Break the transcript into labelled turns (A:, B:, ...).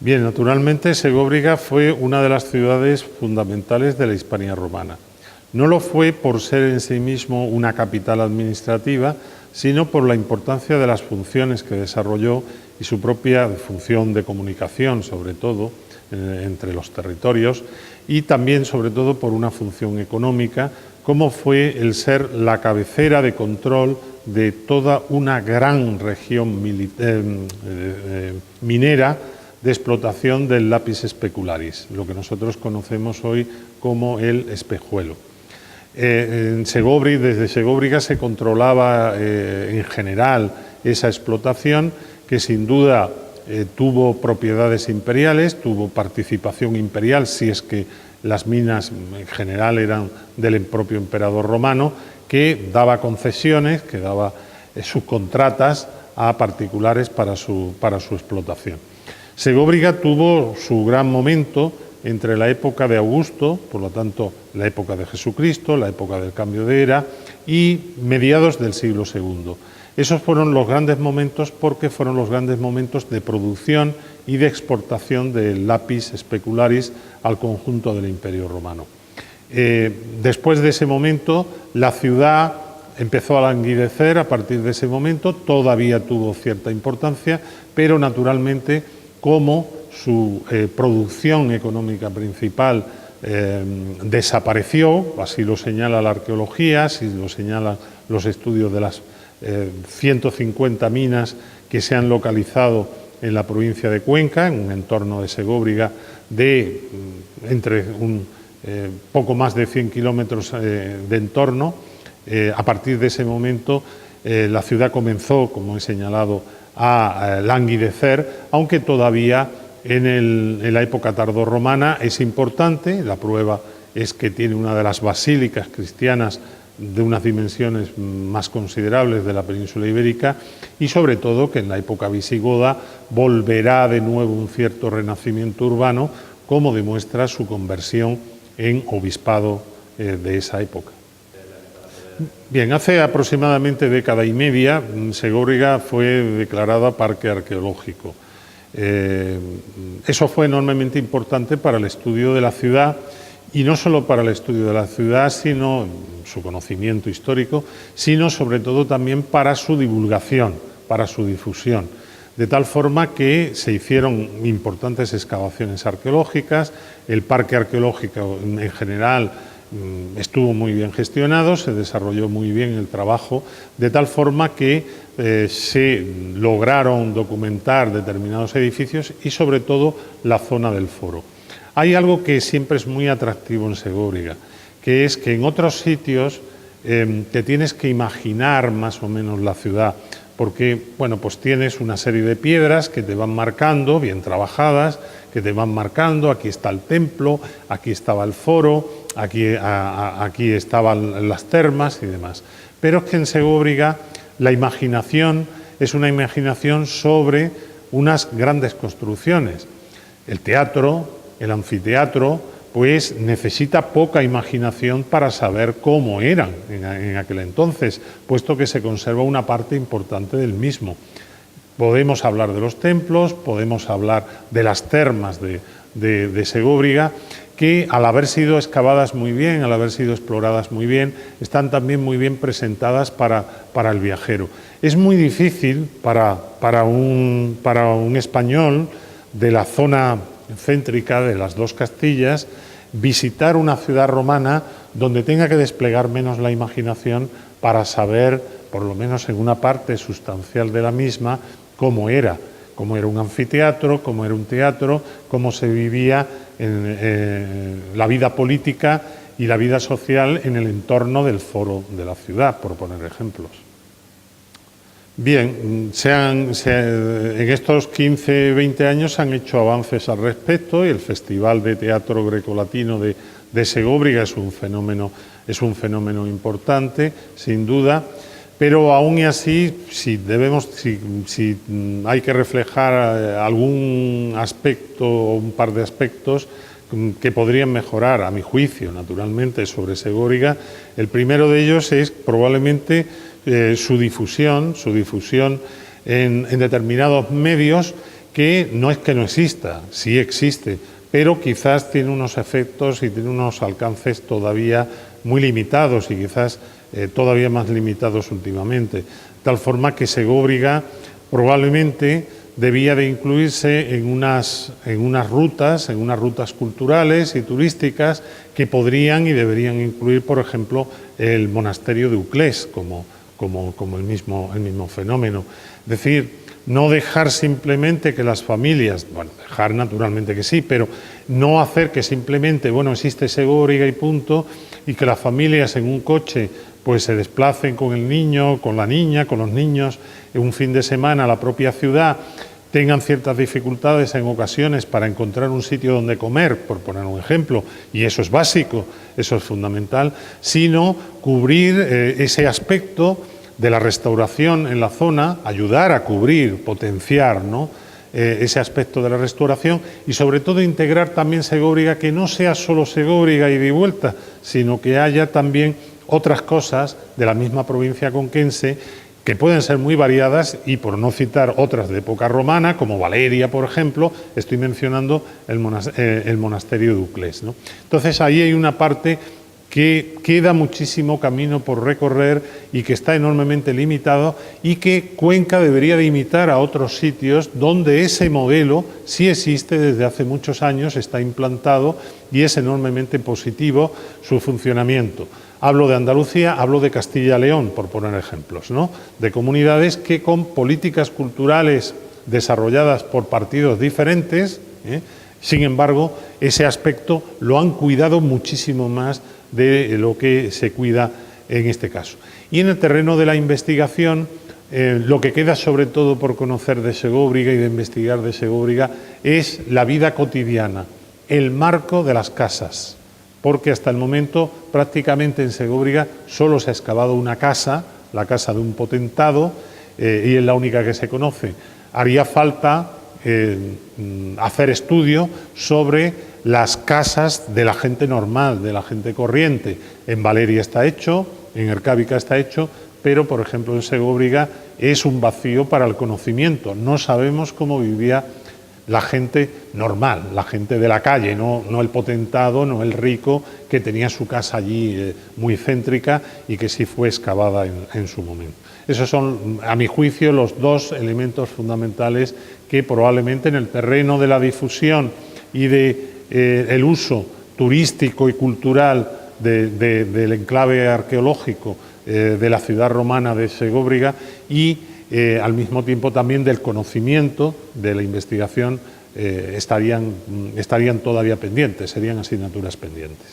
A: Bien, naturalmente Segóbriga fue una de las ciudades fundamentales de la Hispania romana. No lo fue por ser en sí mismo una capital administrativa, sino por la importancia de las funciones que desarrolló y su propia función de comunicación, sobre todo, entre los territorios, y también, sobre todo, por una función económica, como fue el ser la cabecera de control de toda una gran región minera de explotación del lapis specularis, lo que nosotros conocemos hoy como el espejuelo. Desde Segóbriga se controlaba en general esa explotación, que sin duda tuvo propiedades imperiales, tuvo participación imperial, si es que las minas en general eran del propio emperador romano, que daba concesiones, que daba subcontratas a particulares para su explotación. Segóbriga tuvo su gran momento entre la época de Augusto, por lo tanto la época de Jesucristo, la época del cambio de era, y mediados del siglo II. Esos fueron los grandes momentos porque fueron los grandes momentos de producción y de exportación del lapis specularis al conjunto del Imperio Romano. Después de ese momento, la ciudad empezó a languidecer a partir de ese momento, todavía tuvo cierta importancia, pero naturalmente, como su producción económica principal desapareció, así lo señala la arqueología, así lo señalan los estudios de las 150 minas que se han localizado en la provincia de Cuenca, en un entorno de Segóbriga de entre poco más de 100 kilómetros de entorno. A partir de ese momento la ciudad comenzó, como he señalado, a languidecer, aunque todavía en la época tardorromana es importante. La prueba es que tiene una de las basílicas cristianas de unas dimensiones más considerables de la península ibérica, y sobre todo que en la época visigoda volverá de nuevo un cierto renacimiento urbano, como demuestra su conversión en obispado de esa época. Bien, hace aproximadamente década y media, Segóbriga fue declarada parque arqueológico. Eso fue enormemente importante para el estudio de la ciudad, y no solo para el estudio de la ciudad, sino su conocimiento histórico, sino sobre todo también para su divulgación, para su difusión. De tal forma que se hicieron importantes excavaciones arqueológicas, el parque arqueológico en general estuvo muy bien gestionado, se desarrolló muy bien el trabajo, de tal forma que se lograron documentar determinados edificios y sobre todo la zona del foro. Hay algo que siempre es muy atractivo en Segóbriga, que es que en otros sitios te tienes que imaginar más o menos la ciudad, porque bueno, pues tienes una serie de piedras que te van marcando, bien trabajadas, que te van marcando, aquí está el templo, aquí estaba el foro, aquí estaban las termas y demás. Pero es que en Segóbriga la imaginación es una imaginación sobre unas grandes construcciones. El teatro, el anfiteatro, pues necesita poca imaginación para saber cómo eran en aquel entonces, puesto que se conserva una parte importante del mismo. Podemos hablar de los templos, podemos hablar de las termas de Segóbriga, que al haber sido excavadas muy bien, al haber sido exploradas muy bien, están también muy bien presentadas para el viajero. Es muy difícil para un español de la zona céntrica de las dos Castillas visitar una ciudad romana donde tenga que desplegar menos la imaginación para saber, por lo menos en una parte sustancial de la misma, cómo era un anfiteatro, cómo era un teatro, cómo se vivía la vida política y la vida social en el entorno del foro de la ciudad, por poner ejemplos. Bien, en estos 15-20 años se han hecho avances al respecto, y el Festival de Teatro Grecolatino de Segóbriga es un fenómeno importante, sin duda. Pero aún y así, si hay que reflejar algún aspecto o un par de aspectos que podrían mejorar, a mi juicio, naturalmente, sobre Segóbriga, el primero de ellos es probablemente su difusión en determinados medios que no es que no exista, sí existe, pero quizás tiene unos efectos y tiene unos alcances todavía muy limitados y quizás todavía más limitados últimamente. De tal forma que Segóbriga probablemente debía de incluirse en unas rutas culturales y turísticas que podrían y deberían incluir, por ejemplo, el monasterio de Uclés como el mismo fenómeno. Es decir, no dejar simplemente que las familias, bueno, dejar naturalmente que sí, pero no hacer que simplemente, bueno, existe Segóbriga y punto, y que las familias en un coche pues se desplacen con el niño, con la niña, con los niños, en un fin de semana a la propia ciudad, tengan ciertas dificultades en ocasiones para encontrar un sitio donde comer, por poner un ejemplo, y eso es básico, eso es fundamental, sino cubrir ese aspecto de la restauración en la zona, ayudar a cubrir, potenciar, ¿no?, ese aspecto de la restauración y sobre todo integrar también Segóbriga, que no sea solo Segóbriga y de vuelta, sino que haya también otras cosas de la misma provincia conquense que pueden ser muy variadas y, por no citar otras de época romana, como Valeria, por ejemplo, estoy mencionando el monasterio de Uclés, ¿no? Entonces ahí hay una parte que queda muchísimo camino por recorrer y que está enormemente limitado y que Cuenca debería de imitar a otros sitios donde ese modelo sí existe desde hace muchos años, está implantado y es enormemente positivo su funcionamiento. Hablo de Andalucía, hablo de Castilla y León, por poner ejemplos, ¿no?, de comunidades que con políticas culturales desarrolladas por partidos diferentes, sin embargo, ese aspecto lo han cuidado muchísimo más de lo que se cuida en este caso. Y en el terreno de la investigación, lo que queda sobre todo por conocer de Segóbriga y de investigar de Segóbriga es la vida cotidiana, el marco de las casas, porque hasta el momento prácticamente en Segóbriga solo se ha excavado una casa, la casa de un potentado, y es la única que se conoce. Haría falta hacer estudio sobre las casas de la gente normal, de la gente corriente. En Valeria está hecho, en Ercábica está hecho, pero por ejemplo en Segóbriga es un vacío para el conocimiento. No sabemos cómo vivía la gente normal, la gente de la calle, no el potentado, no el rico que tenía su casa allí muy céntrica y que sí fue excavada en su momento. Esos son, a mi juicio, los dos elementos fundamentales que probablemente en el terreno de la difusión y el uso turístico y cultural del enclave arqueológico de la ciudad romana de Segóbriga y al mismo tiempo también del conocimiento, de la investigación, estarían todavía pendientes, serían asignaturas pendientes.